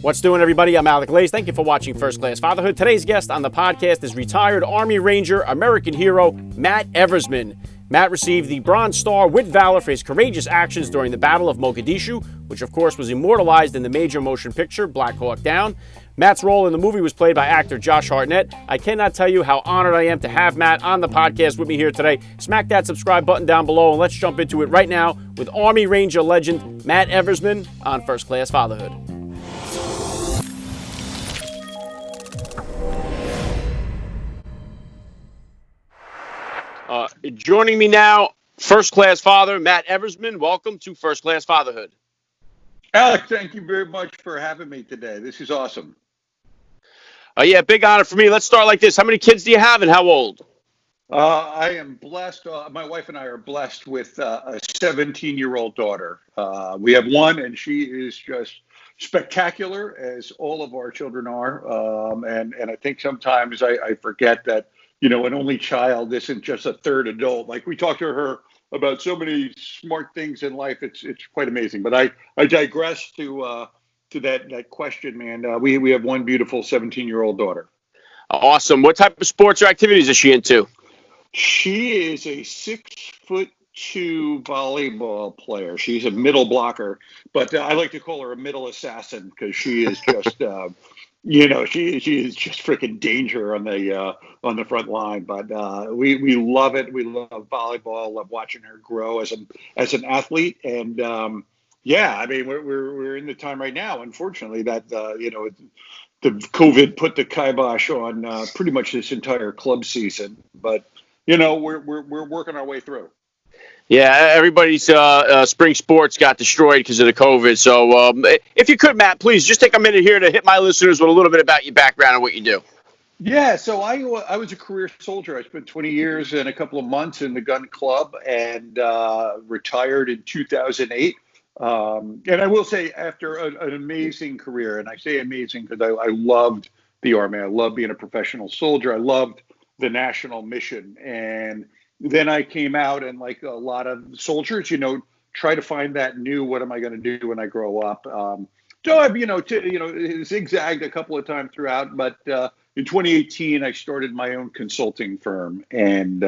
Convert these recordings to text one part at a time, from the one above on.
What's doing, everybody? I'm Alec. Thank you for watching First Class Fatherhood. Today's guest on the podcast is retired Army Ranger, American hero, Matt Eversmann. Matt received the Bronze Star with Valor for his courageous actions during the Battle of Mogadishu, which of course was immortalized in the major motion picture Black Hawk Down. Matt's role in the movie was played by actor Josh Hartnett. I cannot tell you how honored I am to have Matt on the podcast with me here today. Smack that subscribe button down below and let's jump into it right now with Army Ranger legend Matt Eversmann on First Class Fatherhood. Joining me now, First Class Father Matt Eversmann. Welcome to First Class Fatherhood. Alec, thank you very much for having me today. This is awesome. Yeah, big honor for me. Let's start like this. How many kids do you have and how old? I am blessed. My wife and I are blessed with a 17-year-old daughter. We have one, and she is just spectacular, as all of our children are. And I think sometimes I forget that, you know, an only child isn't just a third adult. Like, we talk to her about so many smart things in life. It's quite amazing. But I digress to that question, man. We have one beautiful 17-year-old daughter. Awesome. What type of sports or activities is she into? She is a 6'2" volleyball player. She's a middle blocker, but I like to call her a middle assassin because she is just, she is just freaking danger on the front line. But we love it. We love volleyball. Love watching her grow as an athlete. And yeah, I mean, we're in the time right now, unfortunately, that the COVID put the kibosh on pretty much this entire club season. But we're working our way through. Yeah, everybody's spring sports got destroyed because of the COVID. So if you could, Matt, please just take a minute here to hit my listeners with a little bit about your background and what you do. Yeah, so I was a career soldier. I spent 20 years and a couple of months in the gun club and retired in 2008. And I will say, after an amazing career, and I say amazing because I loved the Army. I loved being a professional soldier. I loved the national mission. And then I came out and, like a lot of soldiers, try to find that new, what am I going to do when I grow up? So I've, zigzagged a couple of times throughout, but in 2018, I started my own consulting firm. And,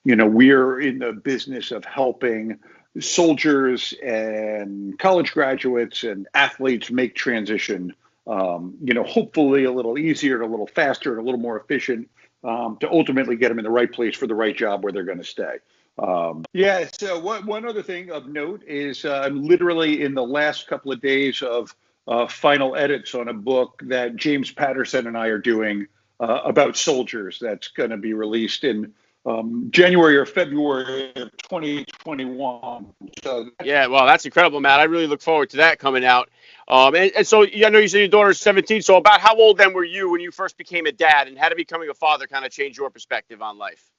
we're in the business of helping soldiers and college graduates and athletes make transition, hopefully a little easier, a little faster, and a little more efficient, to ultimately get them in the right place for the right job where they're going to stay. So one other thing of note is I'm literally in the last couple of days of final edits on a book that James Patterson and I are doing about soldiers that's going to be released in January or February of 2021. So yeah, well, that's incredible, Matt. I really look forward to that coming out. And so I know you said your daughter's 17. So about how old then were you when you first became a dad, and how did becoming a father kind of change your perspective on life?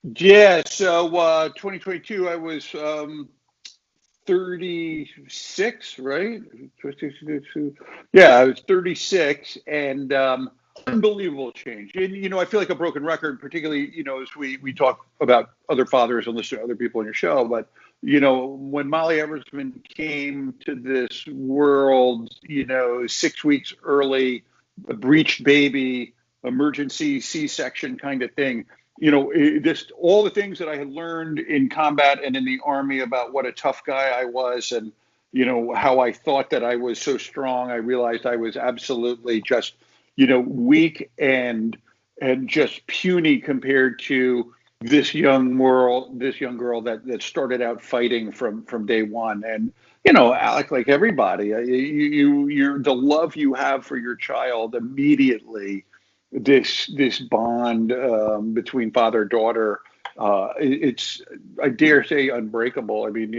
Yeah, so 2022, I was 36, right? Yeah, I was 36, and unbelievable change. And, I feel like a broken record, particularly, as we talk about other fathers and listen to other people on your show. But, when Molly Eversmann came to this world, 6 weeks early, a breached baby, emergency C-section kind of thing, all the things that I had learned in combat and in the Army about what a tough guy I was, and, how I thought that I was so strong, I realized I was absolutely just, weak and just puny compared to this young girl that started out fighting from day one. And, Alec, like everybody, you're the love you have for your child immediately. This bond between father and daughter, it's, I dare say, unbreakable. I mean,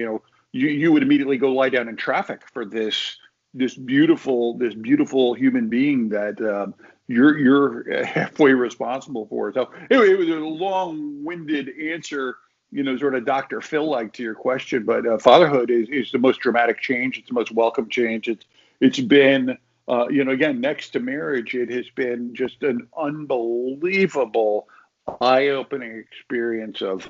you would immediately go lie down in traffic for this beautiful human being that you're halfway responsible for. So anyway, it was a long-winded answer, sort of Dr. Phil-like to your question, but fatherhood is the most dramatic change. It's the most welcome change. It's been again, next to marriage, it has been just an unbelievable, eye-opening experience of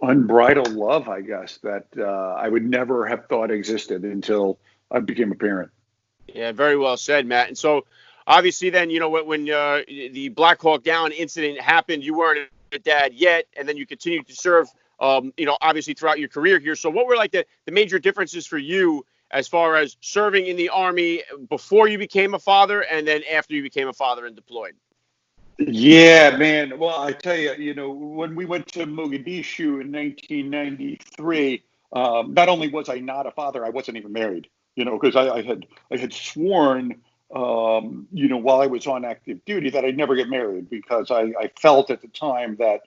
unbridled love, I guess, that I would never have thought existed until I became a parent. Yeah, very well said, Matt. And so, obviously, then when the Black Hawk Down incident happened, you weren't a dad yet, and then you continued to serve, obviously throughout your career here. So, what were like the major differences for you as far as serving in the Army before you became a father, and then after you became a father and deployed? Yeah, man. Well, I tell you, when we went to Mogadishu in 1993, not only was I not a father, I wasn't even married. Because I had sworn, while I was on active duty, that I'd never get married because I felt at the time that,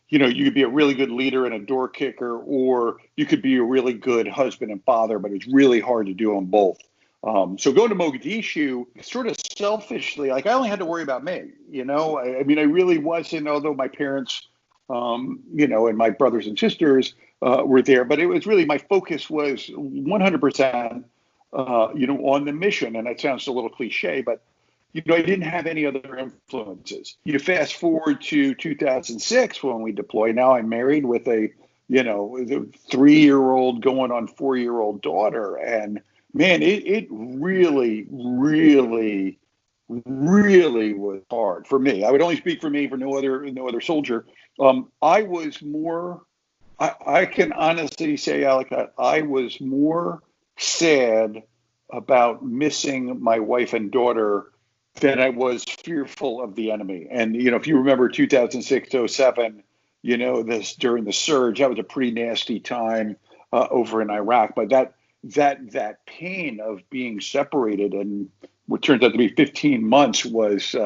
you could be a really good leader and a door kicker, or you could be a really good husband and father, but it's really hard to do them both. So going to Mogadishu, sort of selfishly, like I only had to worry about me, I mean, I really wasn't, although my parents, and my brothers and sisters were there, but it was really, my focus was 100%, on the mission. And that sounds a little cliche, but, I didn't have any other influences. You fast forward to 2006 when we deployed. Now I'm married with a, 3-year-old going on 4-year-old daughter. And man, it really, really, really was hard for me. I would only speak for me, for no other soldier. I was more. I can honestly say, Alec, I was more sad about missing my wife and daughter than I was fearful of the enemy. And if you remember 2006-07, this during the surge, that was a pretty nasty time over in Iraq. But that pain of being separated and what turns out to be 15 months was it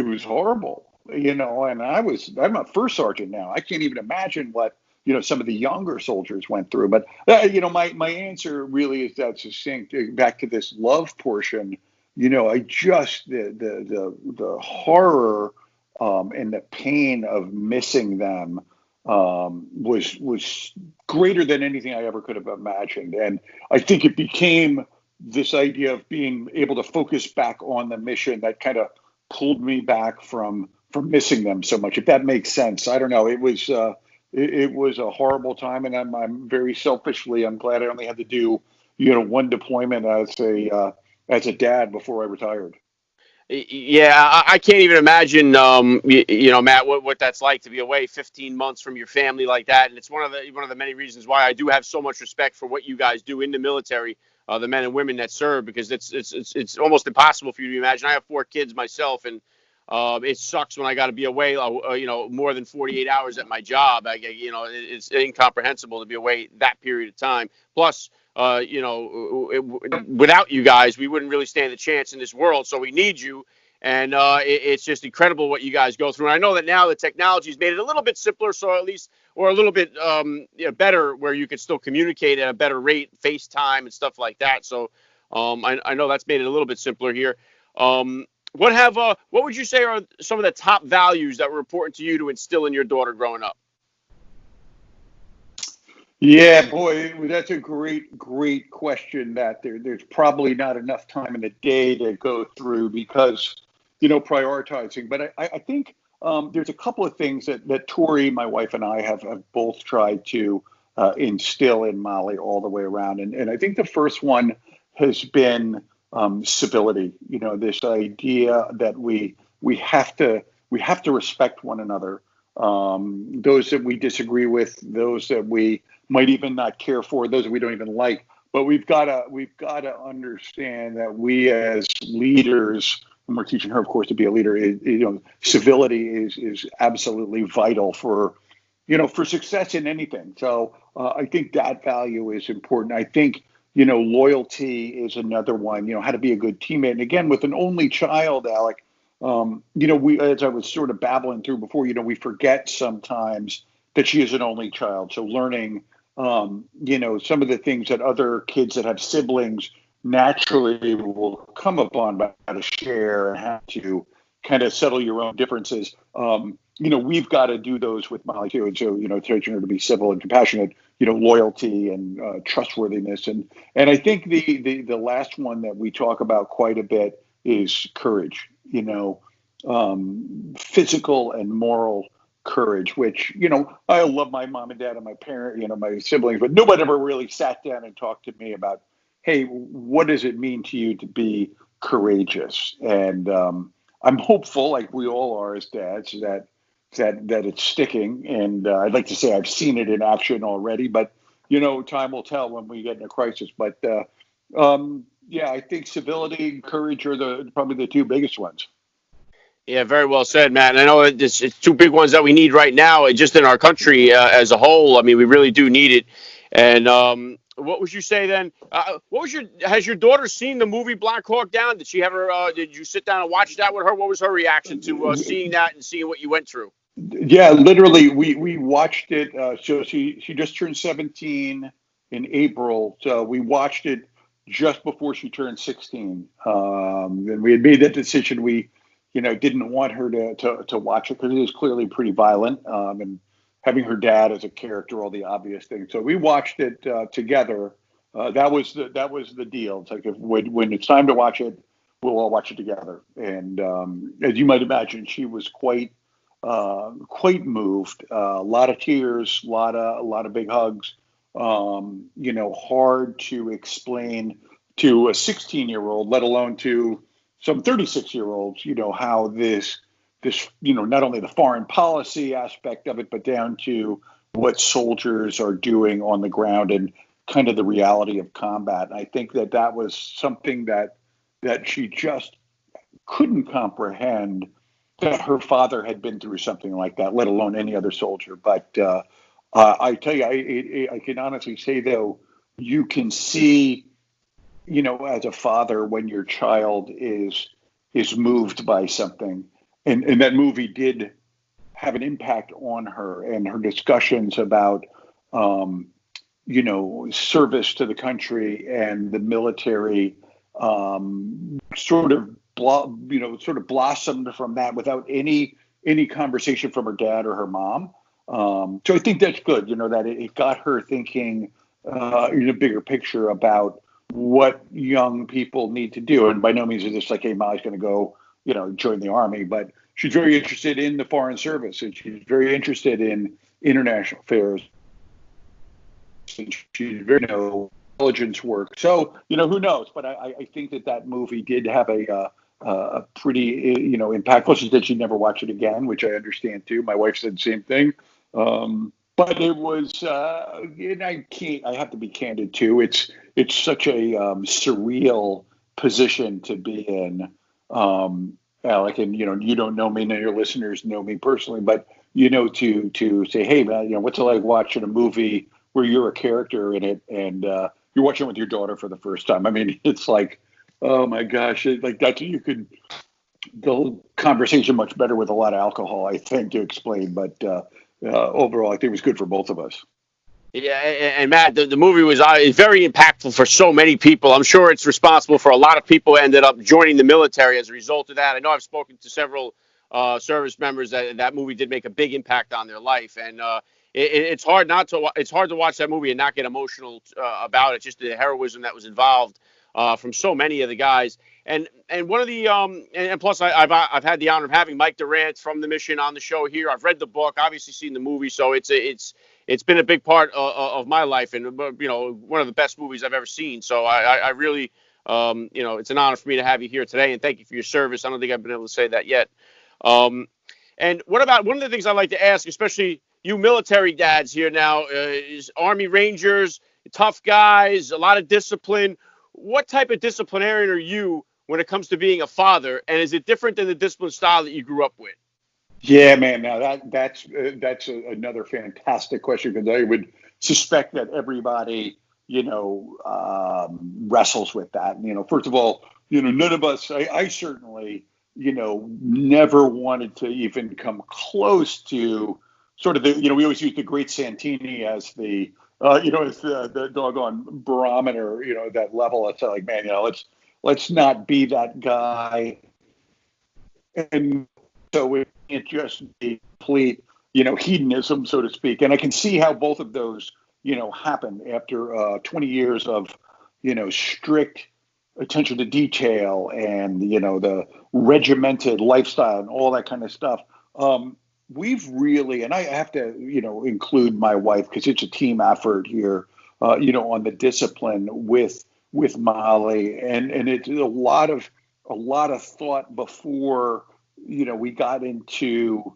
was horrible, and I'm a first sergeant now. I can't even imagine what some of the younger soldiers went through. But my answer really is that succinct. Back to this love portion, I just the horror and the pain of missing them was greater than anything I ever could have imagined. And I think it became this idea of being able to focus back on the mission that kind of pulled me back from missing them so much. If that makes sense, I don't know. It was a horrible time, and I'm very selfishly, I'm glad I only had to do one deployment as a dad before I retired. Yeah, I can't even imagine, Matt, what that's like to be away 15 months from your family like that. And it's one of the many reasons why I do have so much respect for what you guys do in the military, the men and women that serve, because it's almost impossible for you to imagine. I have 4 kids myself, and it sucks when I got to be away, more than 48 hours at my job. It's incomprehensible to be away that period of time. Plus, without you guys, we wouldn't really stand a chance in this world. So we need you. And it's just incredible what you guys go through. And I know that now the technology's made it a little bit simpler, so at least, or a little bit better, where you can still communicate at a better rate, FaceTime and stuff like that. So I know that's made it a little bit simpler here. What would you say are some of the top values that were important to you to instill in your daughter growing up? Yeah, boy, that's a great, great question. That there's probably not enough time in the day to go through because, prioritizing. But I think there's a couple of things that Tori, my wife, and I have both tried to instill in Molly all the way around. And I think the first one has been civility. This idea that we have to respect one another. Those that we disagree with, those that we might even not care for, those that we don't even like. But we've got to understand that we as leaders, and we're teaching her, of course, to be a leader. Civility is absolutely vital for success in anything. So I think that value is important. I think loyalty is another one. How to be a good teammate. And again, with an only child, Alec. We, as I was sort of babbling through before, we forget sometimes that she is an only child. So learning, some of the things that other kids that have siblings naturally will come upon, about how to share and how to kind of settle your own differences. We've got to do those with Molly too. And so, teaching her to be civil and compassionate, loyalty and trustworthiness. And I think the last one that we talk about quite a bit is courage. Physical and moral courage, which, I love my mom and dad and my parent, my siblings, but nobody ever really sat down and talked to me about, hey, what does it mean to you to be courageous? And I'm hopeful, like we all are as dads, that it's sticking. And I'd like to say I've seen it in action already, but time will tell when we get in a crisis. But yeah, I think civility and courage are probably the two biggest ones. Yeah, very well said, Matt. And I know it's two big ones that we need right now, just in our country as a whole. I mean, we really do need it. And what would you say then? Has your daughter seen the movie Black Hawk Down? Did she have her? Did you sit down and watch that with her? What was her reaction to seeing that and seeing what you went through? Yeah, literally, we watched it. So she just turned 17 in April, so we watched it just before she turned 16. And we had made that decision. We, didn't want her to watch it because it is clearly pretty violent. And having her dad as a character, all the obvious things. So we watched it together. That was the deal. It's like when it's time to watch it, we'll all watch it together. And as you might imagine, she was quite moved. A lot of tears, a lot of big hugs. Hard to explain to a 16-year-old, let alone to some 36-year-olds. How this not only the foreign policy aspect of it, but down to what soldiers are doing on the ground and kind of the reality of combat. And I think that was something that she just couldn't comprehend, that her father had been through something like that, let alone any other soldier. But I tell you, I can honestly say, though, you can see, as a father, when your child is moved by something, and that movie did have an impact on her, and her discussions about, service to the country and the military, sort of blossomed from that without any conversation from her dad or her mom. So I think that's good, that it got her thinking in a bigger picture about what young people need to do. And by no means is this like, hey, Molly's going to go, join the army, but she's very interested in the foreign service, and she's very interested in international affairs. And she's very intelligence work. So, who knows? But I think that movie did have a pretty, impactful. She said she'd never watch it again, which I understand too. My wife said the same thing. But it was, and I have to be candid too. It's such a surreal position to be in, Alec. And you don't know me, none of your listeners know me personally, but to say, hey man, what's it like watching a movie where you're a character in it, and you're watching it with your daughter for the first time? I mean, it's like, oh my gosh, like that you could build conversation much better with a lot of alcohol, I think, to explain. But overall, I think it was good for both of us. Yeah, and Matt, the movie was very impactful for so many people. I'm sure it's responsible for a lot of people who ended up joining the military as a result of that. I know I've spoken to several service members that movie did make a big impact on their life, and it's hard to watch that movie and not get emotional about it. Just the heroism that was involved from so many of the guys. And one of the and plus I've had the honor of having Mike Durant from the mission on the show here. I've read the book, obviously seen the movie, so it's been a big part of my life, and one of the best movies I've ever seen. So I really it's an honor for me to have you here today, and thank you for your service. I don't think I've been able to say that yet. And what about one of the things I like to ask, especially you military dads here now, is Army Rangers, tough guys, a lot of discipline. What type of disciplinarian are you when it comes to being a father, and is it different than the discipline style that you grew up with? Yeah, man. Now that's another fantastic question, because I would suspect that everybody wrestles with that. First of all, none of us. I certainly never wanted to even come close to sort of the. We always use the Great Santini as the as the doggone barometer. That level. It's like, man, let's not be that guy. And so it can't just be complete, hedonism, so to speak. And I can see how both of those, happen after 20 years of, strict attention to detail and, the regimented lifestyle and all that kind of stuff. we've really, and I have to, include my wife because it's a team effort here, on the discipline with Molly, and it's a lot of thought before, we got into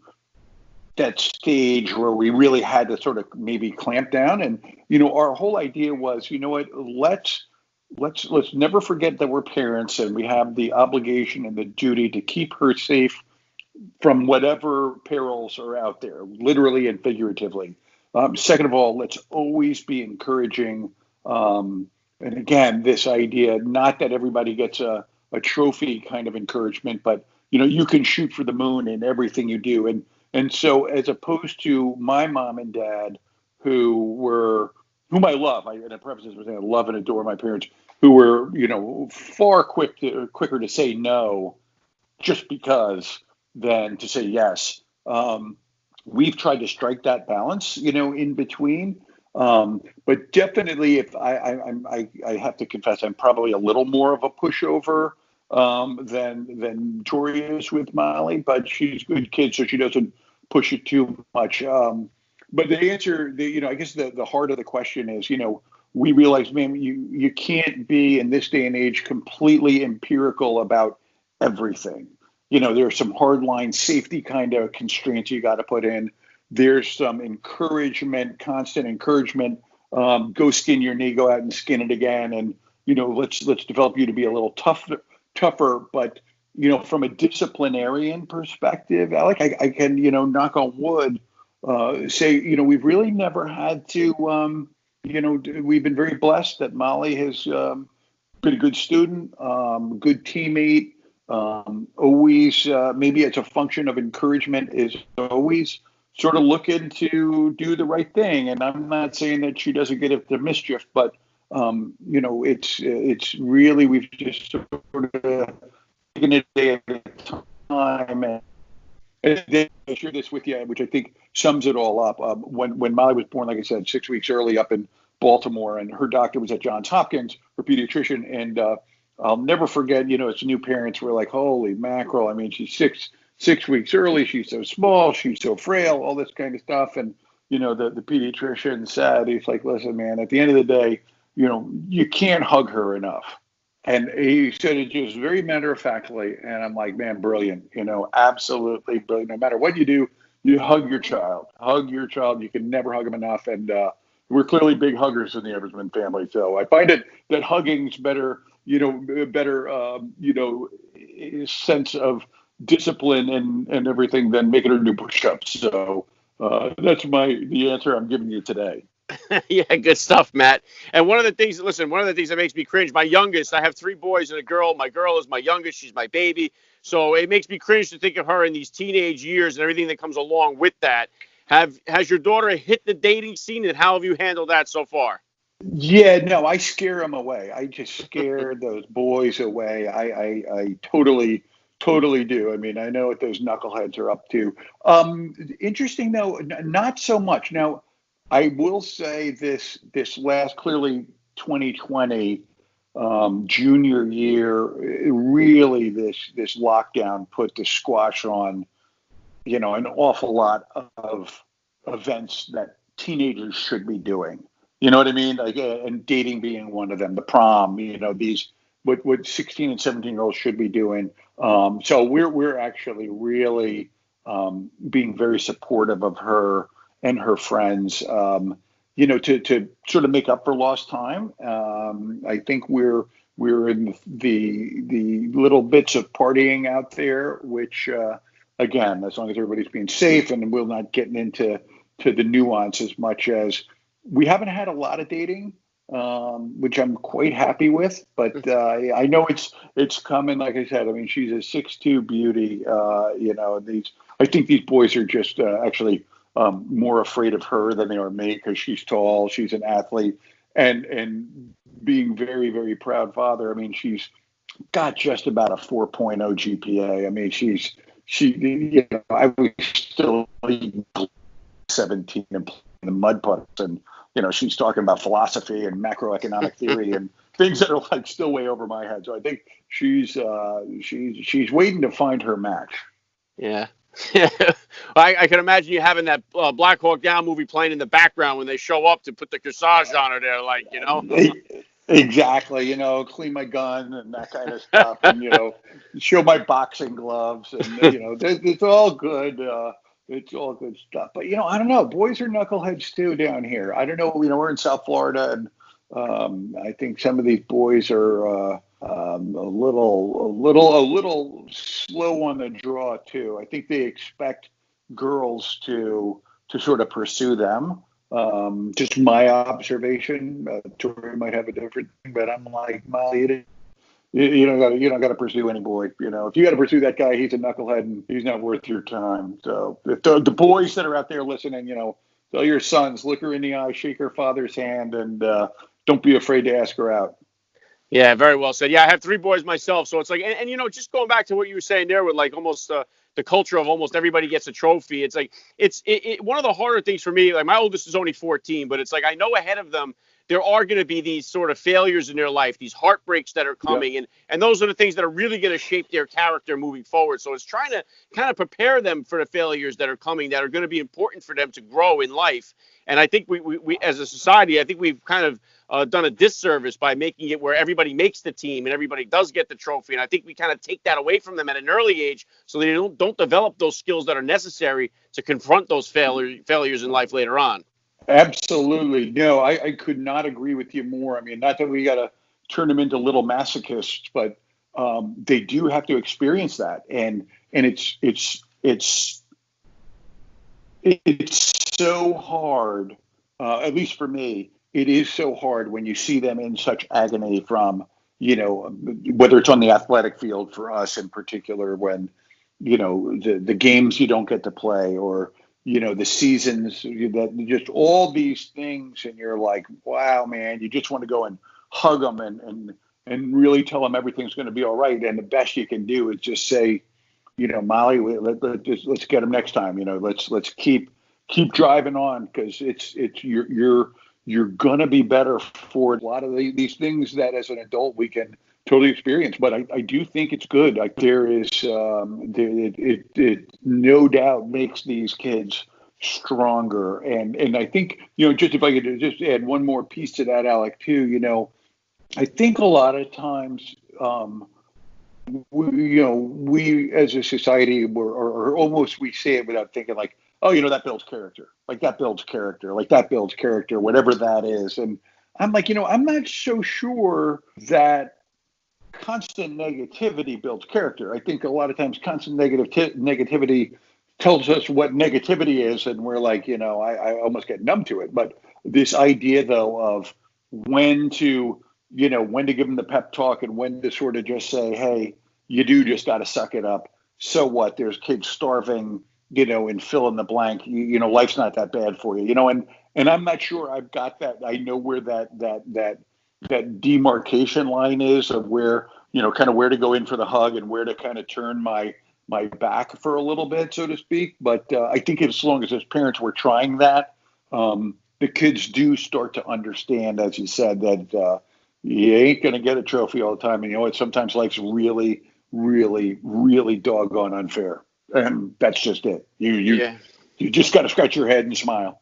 that stage where we really had to sort of maybe clamp down. And, our whole idea was, you know what, let's never forget that we're parents and we have the obligation and the duty to keep her safe from whatever perils are out there, literally and figuratively. Second of all, let's always be encouraging. And again, this idea, not that everybody gets a trophy kind of encouragement, but you can shoot for the moon in everything you do. And so, as opposed to my mom and dad, whom I love, and I preface this by saying I love and adore my parents, who were far quicker to say no just because than to say yes. We've tried to strike that balance, in between. But definitely, if I have to confess, I'm probably a little more of a pushover than Tori is with Molly, but she's a good kid, so she doesn't push it too much. But the answer, I guess the heart of the question is, we realize, man, you can't be in this day and age completely empirical about everything. There's some hardline safety kind of constraints you got to put in. There's some encouragement, constant encouragement. Go skin your knee, go out and skin it again, and let's develop you to be a little tougher. But from a disciplinarian perspective, Alec, I can knock on wood, say we've really never had to. We've been very blessed that Molly has been a good student, good teammate. Always, maybe it's a function of encouragement, is always sort of looking to do the right thing. And I'm not saying that she doesn't get into mischief, but it's really, we've just sort of taken it a day at a time. And then I share this with you, which I think sums it all up. When Molly was born, like I said, 6 weeks early up in Baltimore, and her doctor was at Johns Hopkins, her pediatrician, and I'll never forget, as new parents, we're like, holy mackerel. I mean, she's six weeks early. She's so small. She's so frail, all this kind of stuff. And, the pediatrician said, he's like, listen, man, at the end of the day, you can't hug her enough. And he said it just very matter of factly. And I'm like, man, brilliant, absolutely brilliant. No matter what you do, you hug your child. Hug your child. You can never hug them enough. And we're clearly big huggers in the Eversmann family. So I find it that hugging's better, sense of discipline and everything than making her do push-ups. So that's the answer I'm giving you today. Yeah, good stuff, Matt. And one of the things that makes me cringe, my youngest, I have 3 boys and a girl. My girl is my youngest. She's my baby. So it makes me cringe to think of her in these teenage years and everything that comes along with that. Has your daughter hit the dating scene, and how have you handled that so far? Yeah, no, I scare them away. I just scare those boys away. I totally do. I mean, I know what those knuckleheads are up to. Interesting though, not so much. Now, I will say this last, clearly 2020, junior year, really this lockdown put the squash on, an awful lot of events that teenagers should be doing. You know what I mean? Like, and dating being one of them, the prom, these, what 16 and 17-year-olds should be doing. So we're actually really being very supportive of her and her friends, to sort of make up for lost time. I think we're in the little bits of partying out there, which, again, as long as everybody's being safe and we're not getting into the nuance as much as we haven't had a lot of dating, which I'm quite happy with. But I know it's coming. Like I said, I mean, she's a 6'2" beauty. I think these boys are just actually more afraid of her than they are me because she's tall, she's an athlete, and being very, very proud father. I mean, she's got just about a 4.0 GPA. I mean, I was still 17 and playing the mud putt, and she's talking about philosophy and macroeconomic theory and things that are like still way over my head. So I think she's waiting to find her match. Yeah. I can imagine you having that Black Hawk Down movie playing in the background when they show up to put the corsage on her there, like, you know. Exactly, clean my gun and that kind of stuff, and show my boxing gloves, and it's all good. It's all good stuff. But I don't know. Boys are knuckleheads too down here. I don't know. We're in South Florida, and I think some of these boys are a little slow on the draw too. I think they expect girls to sort of pursue them. Just my observation. Tori might have a different thing, but I'm like, Molly, you don't got to pursue any boy. If you got to pursue that guy, he's a knucklehead and he's not worth your time. So if the boys that are out there listening, tell your sons, look her in the eye, shake her father's hand, and don't be afraid to ask her out. Yeah, very well said. Yeah, I have three boys myself, so it's like, and just going back to what you were saying there with like almost the culture of almost everybody gets a trophy. It's like one of the harder things for me. Like my oldest is only 14, but it's like I know ahead of them there are going to be these sort of failures in their life, these heartbreaks that are coming, Yep. and those are the things that are really going to shape their character moving forward. So it's trying to kind of prepare them for the failures that are coming, that are going to be important for them to grow in life. And I think we as a society, I think we've kind of done a disservice by making it where everybody makes the team and everybody does get the trophy. And I think we kind of take that away from them at an early age, so they don't develop those skills that are necessary to confront those failures in life later on. Absolutely. No, I could not agree with you more. I mean, not that we got to turn them into little masochists, but they do have to experience that, and it's so hard. At least for me, it is so hard when you see them in such agony from whether it's on the athletic field for us in particular, when the games you don't get to play, or the seasons, that just all these things, and you're like, wow, man, you just want to go and hug them and really tell them everything's going to be all right, and the best you can do is just say, Molly, let's get them next time. Let's keep driving on, because it's you're gonna be better for a lot of these things that as an adult we can totally experience. But I do think it's good. Like there is, it no doubt makes these kids stronger. And I think, just if I could just add one more piece to that, Alec, too, I think a lot of times, we as a society, or almost we say it without thinking, like, oh, that builds character, like that builds character, like that builds character, whatever that is. And I'm like, I'm not so sure that constant negativity builds character. I think a lot of times constant negativity tells us what negativity is, and we're like, I almost get numb to it. But this idea, though, of when to give them the pep talk, and when to sort of just say, hey, you do just got to suck it up. So what? There's kids starving, and fill in the blank. Life's not that bad for you, and I'm not sure I've got that. I know where that demarcation line is, of where, kind of where to go in for the hug and where to kind of turn my back for a little bit, so to speak. But I think as long as parents were trying that, the kids do start to understand, as you said, that you ain't going to get a trophy all the time. And you know what? Sometimes life's really, really, really doggone unfair. And that's just it. You just got to scratch your head and smile.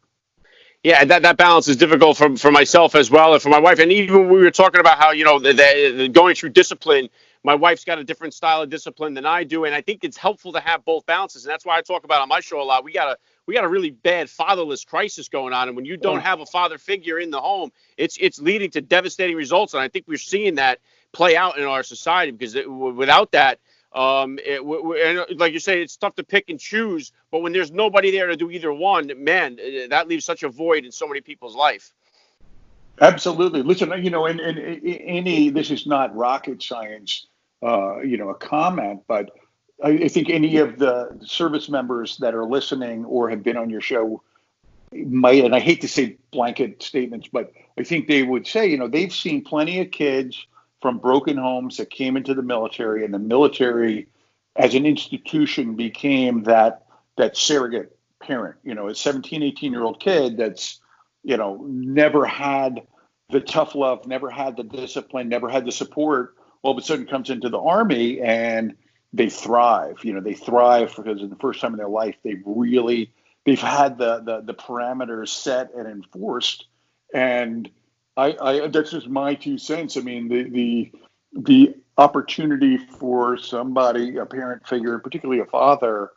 Yeah, that balance is difficult for myself as well, and for my wife. And even when we were talking about how, the going through discipline, my wife's got a different style of discipline than I do, and I think it's helpful to have both balances. And that's why I talk about on my show a lot. We got a really bad fatherless crisis going on, and when you don't have a father figure in the home, it's leading to devastating results. And I think we're seeing that play out in our society, because without that, and like you say, it's tough to pick and choose. But when there's nobody there to do either one, man, that leaves such a void in so many people's life. Absolutely. Listen, and this is not rocket science, a comment, but I think any of the service members that are listening or have been on your show might, and I hate to say blanket statements, but I think they would say, they've seen plenty of kids from broken homes that came into the military, and the military as an institution became that surrogate parent, a 17, 18-year-old kid that's, never had the tough love, never had the discipline, never had the support, all of a sudden comes into the Army, and they thrive. They thrive because in the first time in their life, they've had the parameters set and enforced. And I that's just my 2 cents. I mean, the opportunity for somebody, a parent figure, particularly a father,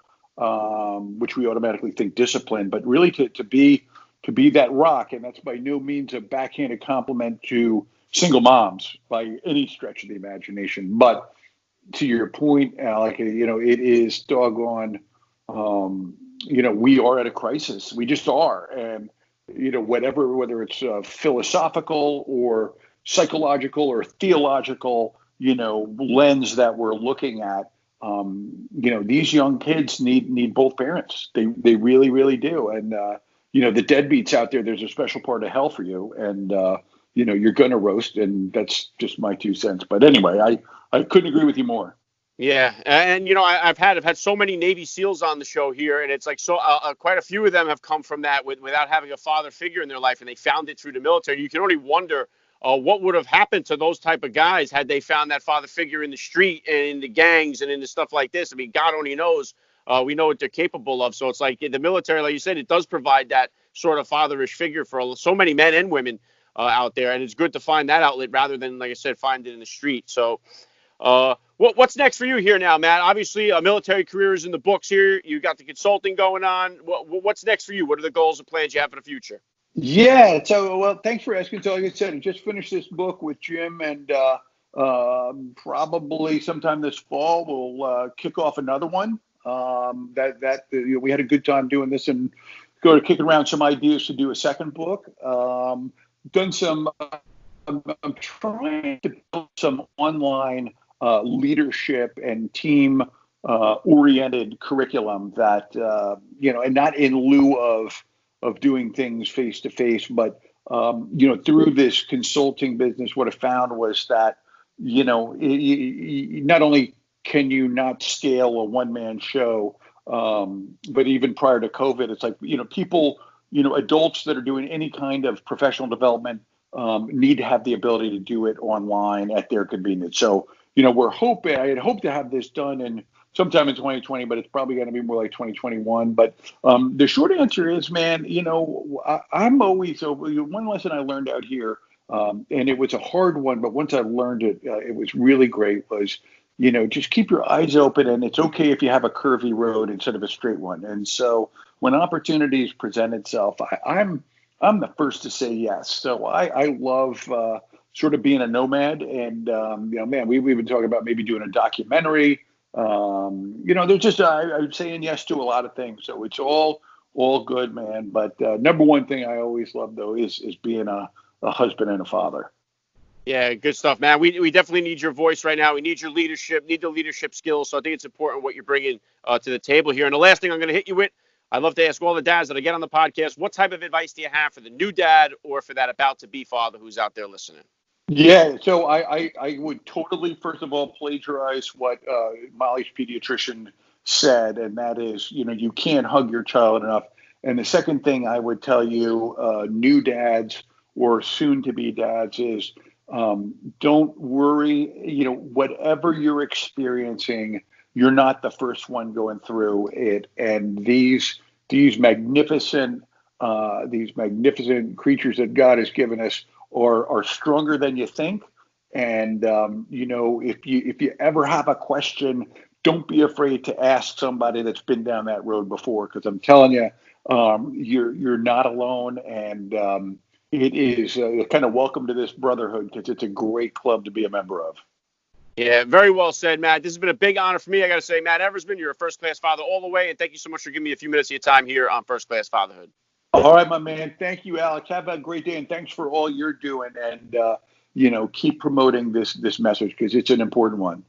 which we automatically think discipline, but really to be that rock. And that's by no means a backhanded compliment to single moms by any stretch of the imagination. But to your point, Alec, it is doggone. We are at a crisis. We just are, and whether it's philosophical or psychological or theological, lens that we're looking at. These young kids need both parents. They really, really do. And the deadbeats out there, there's a special part of hell for you, and you're gonna roast, and that's just my 2 cents. But anyway, I couldn't agree with you more. Yeah, and I've had so many Navy SEALs on the show here, and it's like quite a few of them have come from that without having a father figure in their life, and they found it through the military. You can only wonder what would have happened to those type of guys had they found that father figure in the street and in the gangs and in the stuff like this. I mean, God only knows. We know what they're capable of. So it's like in the military, like you said, it does provide that sort of fatherish figure for so many men and women out there, and it's good to find that outlet rather than, like I said, find it in the street. So. What's next for you here now, Matt? Obviously, a military career is in the books here. You got the consulting going on. What's next for you? What are the goals and plans you have for the future? Yeah. So, well, thanks for asking. So, like I said, I just finished this book with Jim, and probably sometime this fall we'll kick off another one. We had a good time doing this, and go to kicking around some ideas to do a second book. Done some. I'm trying to build some online leadership and team oriented curriculum that and not in lieu of doing things face to face, but through this consulting business, what I found was that not only can you not scale a one-man show, but even prior to COVID, it's like people, adults that are doing any kind of professional development need to have the ability to do it online at their convenience. So I had hoped to have this done in sometime in 2020, but it's probably going to be more like 2021. But the short answer is, man, I'm always one lesson I learned out here, and it was a hard one, but once I learned it, it was really great. Was just keep your eyes open, and it's okay if you have a curvy road instead of a straight one. And so when opportunities present itself, I'm the first to say yes. So I love sort of being a nomad, and man, we've been talking about maybe doing a documentary. There's just I'm saying yes to a lot of things, so it's all good, man. But number one thing I always love though is being a husband and a father. Yeah, good stuff, man. We definitely need your voice right now. We need your leadership, need the leadership skills. So I think it's important what you're bringing to the table here. And the last thing I'm going to hit you with, I'd love to ask all the dads that I get on the podcast, what type of advice do you have for the new dad or for that about-to-be father who's out there listening? Yeah, so I would totally, first of all, plagiarize what Molly's pediatrician said, and that is, you can't hug your child enough. And the second thing I would tell you, new dads or soon-to-be dads, is don't worry. Whatever you're experiencing, you're not the first one going through it. And these magnificent creatures that God has given us are stronger than you think. And if you ever have a question, don't be afraid to ask somebody that's been down that road before, because I'm telling you, you're not alone. And it is kind of welcome to this brotherhood, because it's a great club to be a member of. Yeah, very well said, Matt. This has been a big honor for me. I got to say, Matt Eversmann, you're a first-class father all the way, and thank you so much for giving me a few minutes of your time here on First Class Fatherhood. All right, my man. Thank you, Alec. Have a great day, and thanks for all you're doing. And keep promoting this message, because it's an important one.